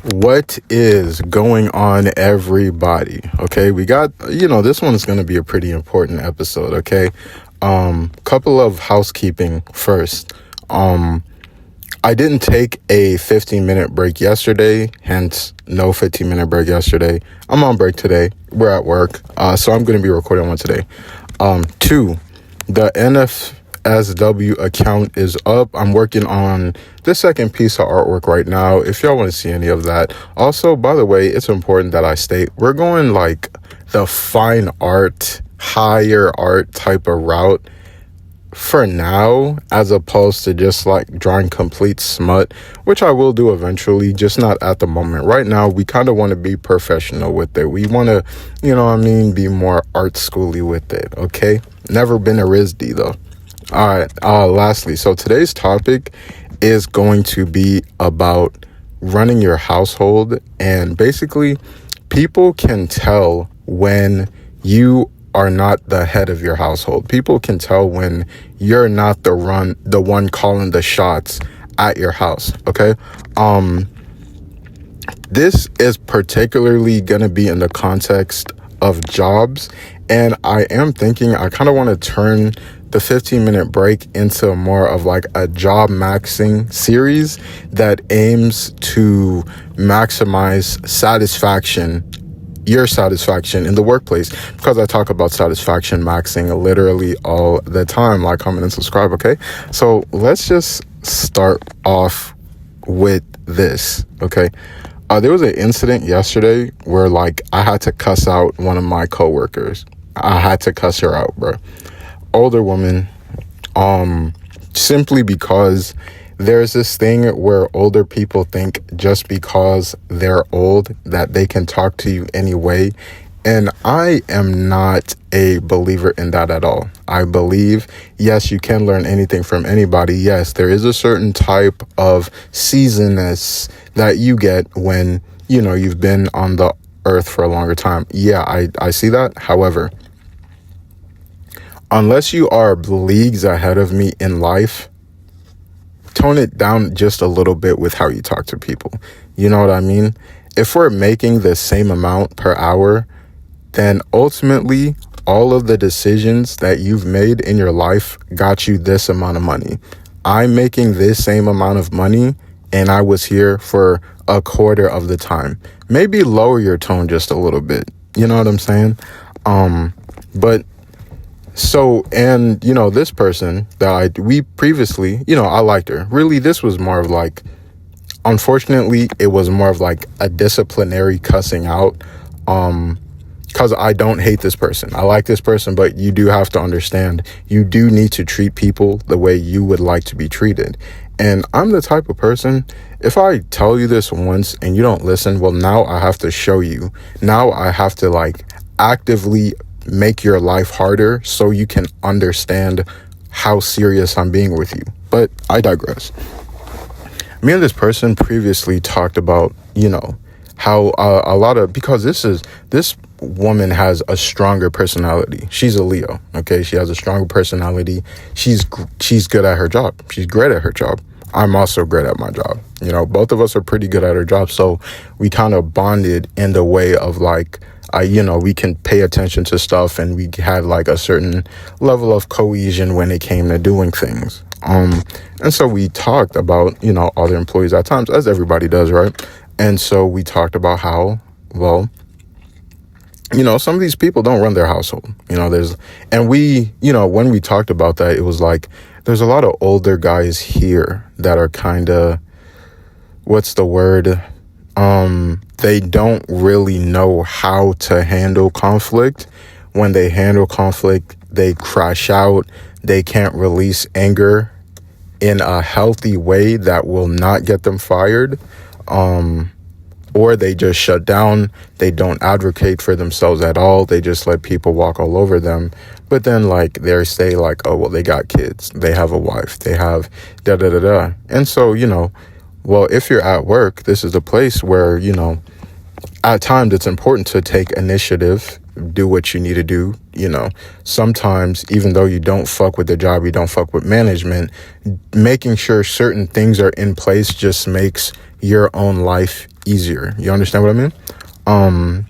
What is going on, everybody? Okay, we got, this one is going to be a pretty important episode, okay? Couple of housekeeping first. I didn't take a 15-minute break yesterday, hence no 15-minute break yesterday. I'm on break today. We're at work, so I'm going to be recording one today. Two, the NFSW account is up. I'm working on the second piece of artwork right now, if y'all want to see any of that. Also, by the way, it's important that I state we're going like the fine art, higher art type of route for now, as opposed to just like drawing complete smut, which I will do eventually, just not at the moment. Right now, we kind of want to be professional with it. We want to, be more art schooly with it, okay? Never been a RISD though. All right, lastly, so today's topic is going to be about running your household, and basically people can tell when you are not the head of your household. People can tell when you're not the one calling the shots at your house, okay? This is particularly going to be in the context of jobs, and I am thinking I kind of want to turn the 15-minute break into more of like a JobMaxxing series that aims to maximize your satisfaction in the workplace, because I talk about satisfaction maxing literally all the time. Like, comment, and subscribe, okay? So let's just start off with this, okay? There was an incident yesterday where like I had to cuss out one of my coworkers. I had to cuss her out, bro. Older woman, simply because there's this thing where older people think just because they're old that they can talk to you anyway. And I am not a believer in that at all. I believe, yes, you can learn anything from anybody. Yes, there is a certain type of seasonedness that you get when, you've been on the earth for a longer time. Yeah, I see that. However, unless you are leagues ahead of me in life, tone it down just a little bit with how you talk to people. You know what I mean? If we're making the same amount per hour, then ultimately all of the decisions that you've made in your life got you this amount of money. I'm making this same amount of money and I was here for a quarter of the time. Maybe lower your tone just a little bit. You know what I'm saying? So, and, this person that we previously, I liked her. Really, this was more of like, unfortunately, it was more of like a disciplinary cussing out. Because I don't hate this person. I like this person, but you do have to understand, you do need to treat people the way you would like to be treated. And I'm the type of person, if I tell you this once and you don't listen, well, now I have to show you. Now I have to like actively make your life harder so you can understand how serious I'm being with you. But I digress. Me and this person previously talked about, how a lot of, because this woman has a stronger personality. She's a Leo, okay? She has a stronger personality. She's good at her job. She's great at her job. I'm also great at my job. Both of us are pretty good at our job. So we kind of bonded in the way of like, we can pay attention to stuff, and we had like a certain level of cohesion when it came to doing things. And so we talked about, other employees at times, as everybody does, right? And so we talked about how, well, some of these people don't run their household. When we talked about that, it was like, there's a lot of older guys here that are kind of, what's the word? They don't really know how to handle conflict. When they handle conflict, they crash out. They can't release anger in a healthy way that will not get them fired. Or they just shut down. They don't advocate for themselves at all. They just let people walk all over them. But then like they say like, oh, well, they got kids. They have a wife. They have da-da-da-da. And so, well, if you're at work, this is a place where, at times it's important to take initiative do what you need to do. Sometimes, even though you don't fuck with the job, you don't fuck with management, making sure certain things are in place just makes your own life easier. You understand what I mean?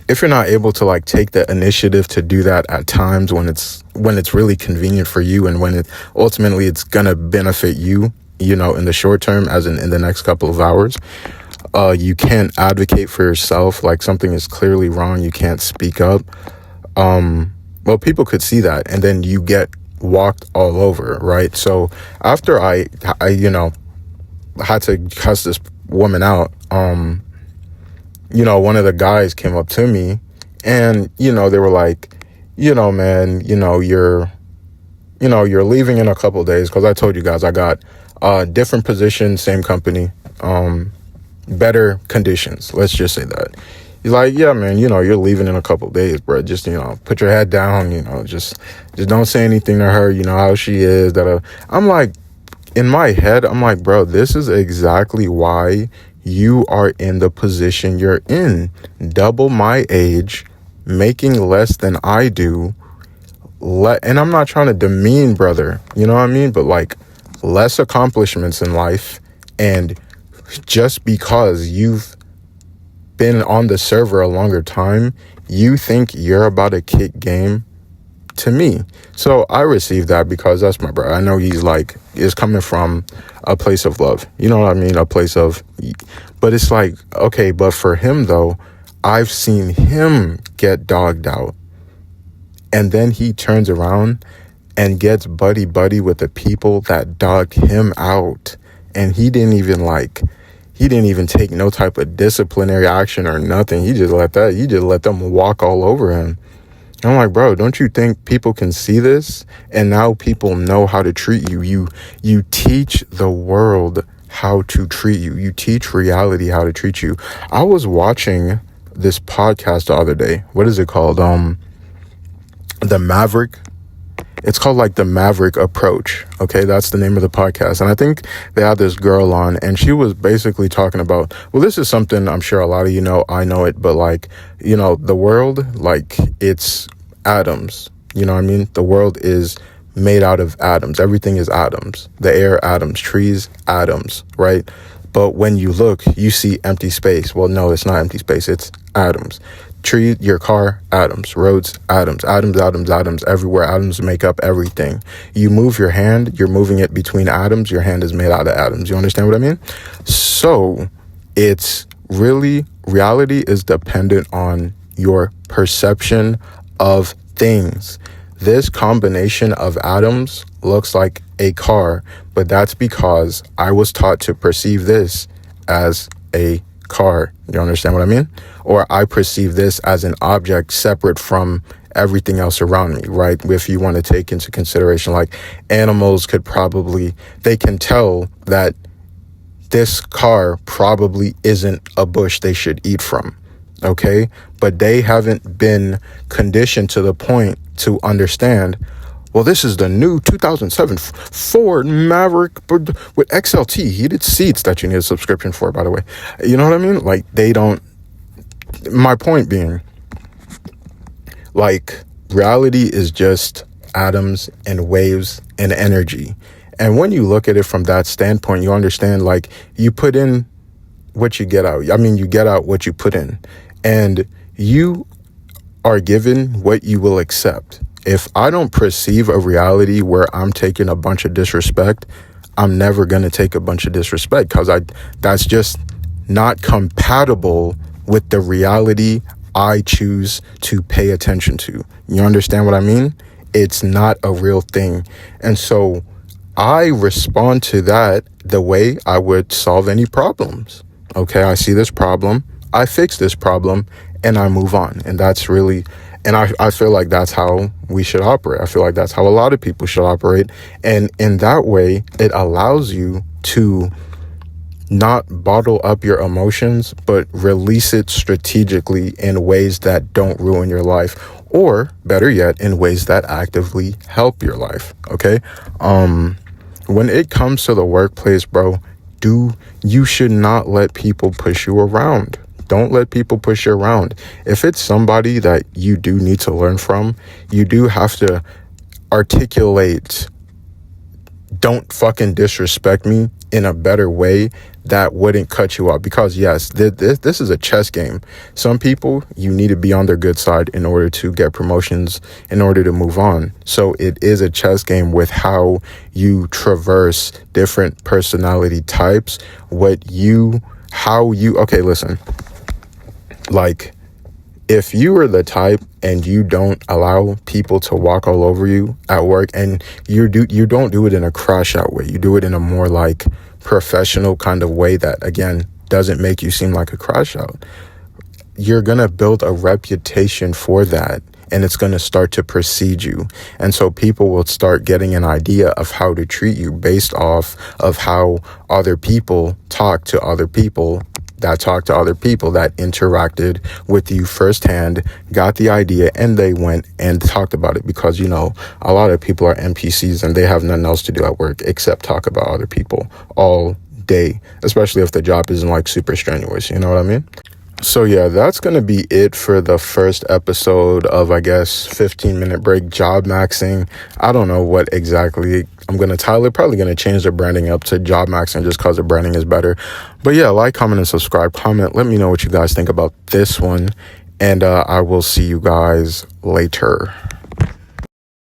If you're not able to take the initiative to do that at times when it's really convenient for you, and when ultimately it's gonna benefit you, in the short term, as in the next couple of hours, you can't advocate for yourself. Something is clearly wrong, you can't speak up. Well, people could see that, and then you get walked all over, right? So after I had to cuss this woman out, one of the guys came up to me, and they were like, man, you're leaving in a couple of days, because I told you guys I got different position, same company, better conditions, let's just say that. He's like, yeah, man, you're leaving in a couple of days, bro. Just put your head down, just don't say anything to her, how she is. I'm like, in my head, I'm like, bro, this is exactly why you are in the position you're in. Double my age, making less than I do. And I'm not trying to demean brother, you know what I mean? But less accomplishments in life. And just because you've been on the server a longer time, you think you're about to kick game to me. So I received that, because that's my brother. I know he's is coming from a place of love, you know what I mean? A place of, but it's okay, but for him though, I've seen him get dogged out, and then he turns around and gets buddy with the people that dogged him out, and he didn't even take no type of disciplinary action or nothing. He just let them walk all over him. I'm like, bro, don't you think people can see this? And now people know how to treat you. You teach the world how to treat you. You teach reality how to treat you. I was watching this podcast the other day. What is it called? The Maverick. It's called the Maverick Approach. Okay, that's the name of the podcast. And I think they had this girl on, and she was basically talking about, well, this is something I'm sure a lot of I know it, but the world, it's atoms. You know what I mean? The world is made out of atoms. Everything is atoms. The air, atoms. Trees, atoms, right? But when you look, you see empty space. Well, no, it's not empty space. It's atoms. Tree, your car, atoms. Roads, atoms. Atoms everywhere. Atoms make up everything. You move your hand, you're moving it between atoms. Your hand is made out of atoms. You understand what I mean? So it's really, reality is dependent on your perception of things. This combination of atoms looks like a car, but that's because I was taught to perceive this as a car. You understand what I mean? Or I perceive this as an object separate from everything else around me, right? If you want to take into consideration, animals they can tell that this car probably isn't a bush they should eat from, okay? But they haven't been conditioned to the point to understand, well, this is the new 2007 Ford Maverick with XLT heated seats that you need a subscription for, by the way. You know what I mean? They don't. My point being, reality is just atoms and waves and energy. And when you look at it from that standpoint, you understand, you put in what you get out. I mean, you get out what you put in. And you are given what you will accept. If I don't perceive a reality where I'm taking a bunch of disrespect, I'm never going to take a bunch of disrespect, because that's just not compatible with the reality I choose to pay attention to. You understand what I mean? It's not a real thing. And so I respond to that the way I would solve any problems. Okay, I see this problem, I fix this problem, and I move on. And that's really, and I feel like that's how we should operate. I feel like that's how a lot of people should operate. And in that way, it allows you to not bottle up your emotions, but release it strategically in ways that don't ruin your life, or better yet, in ways that actively help your life. Okay. When it comes to the workplace, bro, you should not let people push you around. Don't let people push you around. If it's somebody that you do need to learn from, you do have to articulate, don't fucking disrespect me, in a better way that wouldn't cut you out. Because yes, this is a chess game. Some people, you need to be on their good side in order to get promotions, in order to move on. So it is a chess game with how you traverse different personality types, okay, listen, like, if you are the type and you don't allow people to walk all over you at work, and you don't do it in a crash out way, you do it in a more like professional kind of way that, again, doesn't make you seem like a crash out, you're going to build a reputation for that, and it's going to start to precede you. And so people will start getting an idea of how to treat you based off of how other people talk to other people that interacted with you firsthand, got the idea, and they went and talked about it. Because, you know, a lot of people are NPCs and they have nothing else to do at work except talk about other people all day, especially if the job isn't like super strenuous, you know what I mean? So yeah, that's going to be it for the first episode of, I guess, 15-minute break JobMaxxing. I don't know what exactly I'm going to title it. Probably going to change the branding up to JobMaxxing just because the branding is better. But yeah, like, comment, and subscribe. Comment. Let me know what you guys think about this one. And I will see you guys later.